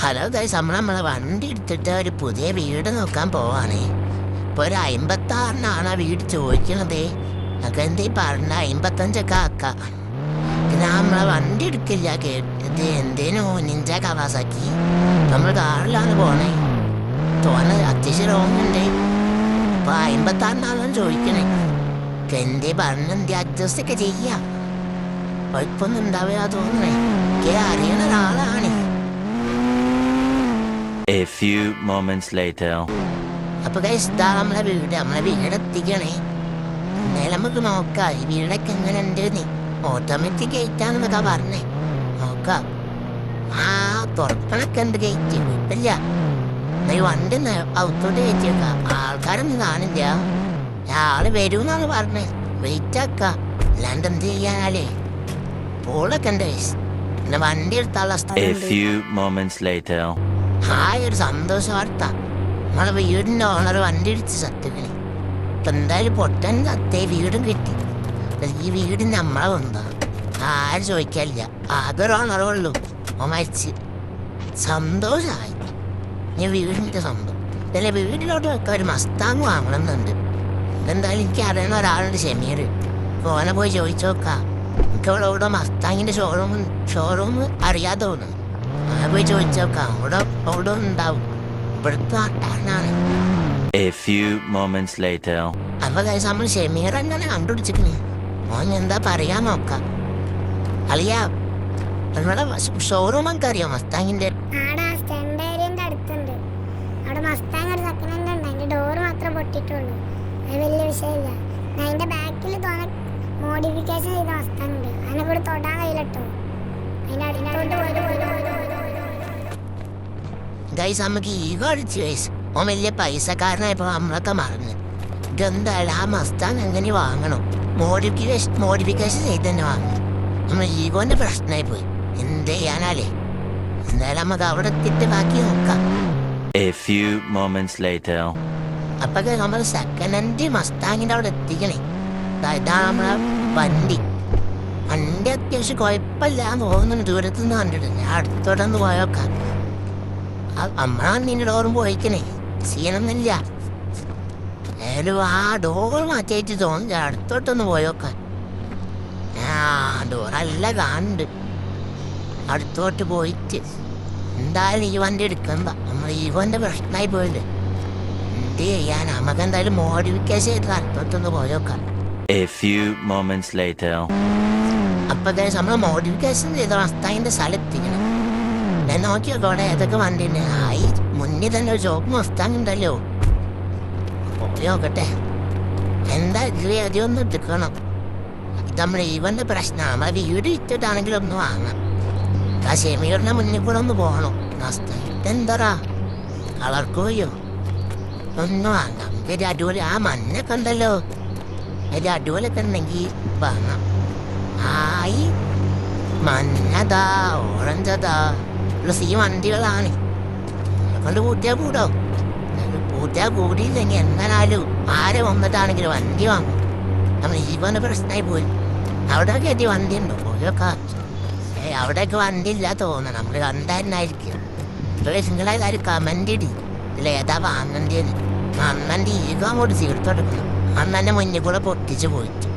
Hello guys, നമ്മളെ വണ്ടി എടുത്തിട്ട് ഒരു പുതിയ വീട് നോക്കാൻ പോവാണേ. ഇപ്പോൾ ഒരു 56-നാണ് ആ വീട് ചോദിക്കണതേ. നമുക്ക് എന്തേ പറഞ്ഞ 55ഒക്കെ ആക്കാം. പിന്നെ നമ്മളെ വണ്ടി എടുക്കില്ല, കേട്ടത് എന്തേനോ നിഞ്ച കവാസാക്കി. നമ്മൾ കാറിലാണ് പോണേ. തോന്നുന്നത് അത്യാവശ്യം റോങ്ങുണ്ട്. ഇപ്പോൾ 56-നാണ് ചോദിക്കണേ. എന്തേ പറഞ്ഞെന്തേ അഡ്ജസ്റ്റ് ഒക്കെ ചെയ്യാം. കുഴപ്പമൊന്നും ഉണ്ടാവുക തോന്നണേ. അറിയണ ഒരാളാണ്. A few moments later. അപ്പൊ ഗൈസ്, ഇതാ നമ്മളെ വീട് എത്തിക്കണേ. എന്നാലും നമുക്ക് നോക്കാം ഈ വീടൊക്കെ എങ്ങനെ ഉണ്ട്. ഓട്ടോമാറ്റിക് ഗേറ്റാണെന്നൊക്കെ പറഞ്ഞേ. നോക്കാം. തുറക്കണൊക്കെ ഉണ്ട് ഗേറ്റ്, കുഴപ്പമില്ല. ഈ വണ്ടി ഔത്തോട്ട് കയറ്റി വെക്കാം. ആൾക്കാരൊന്നും കാണില്ല. ആള് വരുമെന്നാണ് പറഞ്ഞത്. വെയിറ്റ് ആക്കാം, അല്ലാണ്ട് എന്ത് ചെയ്യാനാലേ. പോളൊക്കെ ഉണ്ട് ഗൈസ്. പിന്നെ വണ്ടി എടുത്താലുള്ള A few moments later. ഒരു സന്തോഷ വാർത്ത. നമ്മളെ വീടിൻ്റെ ഓണർ വണ്ടി ഇടിച്ച് സത്യക്കണേ. ഇപ്പം എന്തായാലും പൊട്ടൻ സത്തേ വീടും കിട്ടി. ഈ വീട് നമ്മളെ വന്നതാ, ആരും ചോദിക്കാനില്ല. ആകെ ഒരു ഓണറേ ഉള്ളൂ, ഓ മരിച്ച്. സന്തോഷമായി. ഞാൻ വീടിൻ്റെ സ്വന്തം. ഇതല്ലേ വീട്ടിലോട്ട് വെക്കാൻ ഒരു മസ്താങ് വാങ്ങണമെന്നുണ്ട്. ഇതെന്തായാലും എനിക്ക് അറിയണ ഒരാളുണ്ട്, ഷമീർ. ഓനെ പോയി ചോദിച്ചു നോക്കാം. എനിക്ക് ഇവിടെ മസ്താങ്ങിൻ്റെ ഷോറൂം അറിയാതെ തോന്നുന്നു. അങ്ങനെ പോയി ചോദിച്ചു നോക്കാം. അവിടെ ഉണ്ടാവും. ഇവിടുത്തെ ആട്ടാണ്. A few moments later. അപ്പൊ നമ്മൾ ഷമീർ എങ്ങനെ കണ്ടുപിടിച്ചിക്കണേ. ഓൻ എന്താ പറയാൻ നോക്കാം. അളിയാ, നിങ്ങളുടെ ഷോറൂം ഒക്കെ അറിയോ മസ്താങ്ങിന്റെ? മോഡിഫിക്കേഷൻ ചെയ്ത മസ്താങ്ങുണ്ട്. അതിനെ കൂടെ തൊടാൻ കഴിയില്ലട്ടോ. ഗൈസ്, നമുക്ക് ഈഗോ അടിച്ചു ഗൈസ്. ഓൻ വലിയ പൈസക്കാരനായപ്പോ നമ്മളൊക്കെ മറന്ന്. ഇതെന്തായാലും ആ മസ്താങ് എങ്ങനെ വാങ്ങണം. മോഡിഫിക്കേഷൻ ചെയ്ത് തന്നെ വാങ്ങണം. നമ്മൾ ഈഗോന്റെ പ്രശ്നമായി പോയി. എന്ത് ചെയ്യാനാലേ. എന്തായാലും നമുക്ക് അവിടെ എത്തിയിട്ട് ബാക്കി നോക്കാം. A few moments later. അപ്പൊ നമ്മൾ സെക്കൻഡ് ഹാൻഡ് മസ്താങ്ങിന്റെ അവിടെ എത്തിക്കണേ. ഇതാ നമ്മളെ വണ്ടി അത്യാവശ്യം കുഴപ്പമില്ലാന്ന് തോന്നുന്നു. ദൂരത്തു നിന്ന് കണ്ടിട്ട് ഞാൻ അടുത്തോട്ടൊന്ന് പോയോക്കാം. നമ്മളാണ് നിന്റെ ഡോറും പോയിക്കണേ. സീനൊന്നുമില്ല. ഏതായാലും ആ ഡോർ മാറ്റിയായിട്ട് തോന്നുന്നു. അടുത്തോട്ടൊന്ന് പോയോക്കാം. ഡോറല്ല കാണുന്നുണ്ട്. അടുത്തോട്ട് പോയിട്ട് എന്തായാലും ഈ വണ്ടി എടുക്കണ്ട. നമ്മൾ ഈവന്റെ പ്രശ്നമായി പോയില്ലേ. എന്ത് ചെയ്യാൻ, നമുക്ക് എന്തായാലും മോഡിഫിക്കേഷൻ ചെയ്ത് അടുത്തോട്ടൊന്ന് പോയോക്കാം. A few moments later. അപ്പൊ നമ്മൾ മോഡിഫിക്കേഷൻ ചെയ്ത മസ്താങ്ങിന്റെ സ്ഥലത്തിങ്ങനെ ഞാൻ നോക്കിയോടെ ഏതൊക്കെ വണ്ടി ഉണ്ട്. ആയി മുന്നിൽ തന്നെ ഒരു ചോപ്പ് മസ്താങ് ഉണ്ടല്ലോ. പോയി നോക്കട്ടെ. എന്താ അധികം എടുക്കണം. ഇത് നമ്മൾ ഈവന്റെ പ്രശ്നം. നമ്മളെ വീട് വിറ്റിട്ടാണെങ്കിലും ഒന്ന് വാങ്ങാം. ആ ഷെമീറിന്റെ മുന്നിൽ കൂടെ ഒന്ന് പോകണം. മസ്താങ് ഇതെന്താ കളർക്ക് പോയോ? ഒന്ന് വാങ്ങാം. ഒരു അടിപൊളി ആ മഞ്ഞൊക്കെ ഉണ്ടല്ലോ. അതിൽ അടിപൊളിയൊക്കെ ഉണ്ടെങ്കിൽ വാങ്ങാം. ആയി മഞ്ഞതാ ഓറഞ്ചതാ പ്ലസ് ഈ വണ്ടികളാണ്. കൊണ്ട് കൂട്ടിയാൽ കൂടോ. കൂട്ടിയാൽ കൂടിയില്ലെങ്കിൽ എന്നാലും ആരെ വന്നിട്ടാണെങ്കിലും വണ്ടി വാങ്ങും. നമ്മൾ ഈവന്റെ പ്രശ്നമായി പോയി. അവിടെയൊക്കെ എത്തി വണ്ടി ഉണ്ടോ? പോയൊക്കെ അവിടെയൊക്കെ വണ്ടി ഇല്ല തോന്നണം. നമ്മൾ കണ്ടായിരുന്നായിരിക്കും. നിങ്ങളേതായാലും കമന്റ് ഇടി. ഇതിൽ ഏതാ വാങ്ങേണ്ടത്. അമ്മൻ്റെ ഈഗോ അങ്ങോട്ട് തീർത്തെടുക്കണം. അമ്മൻ്റെ മുന്നിൽ കൂടെ പൊട്ടിച്ച് പോയിട്ട്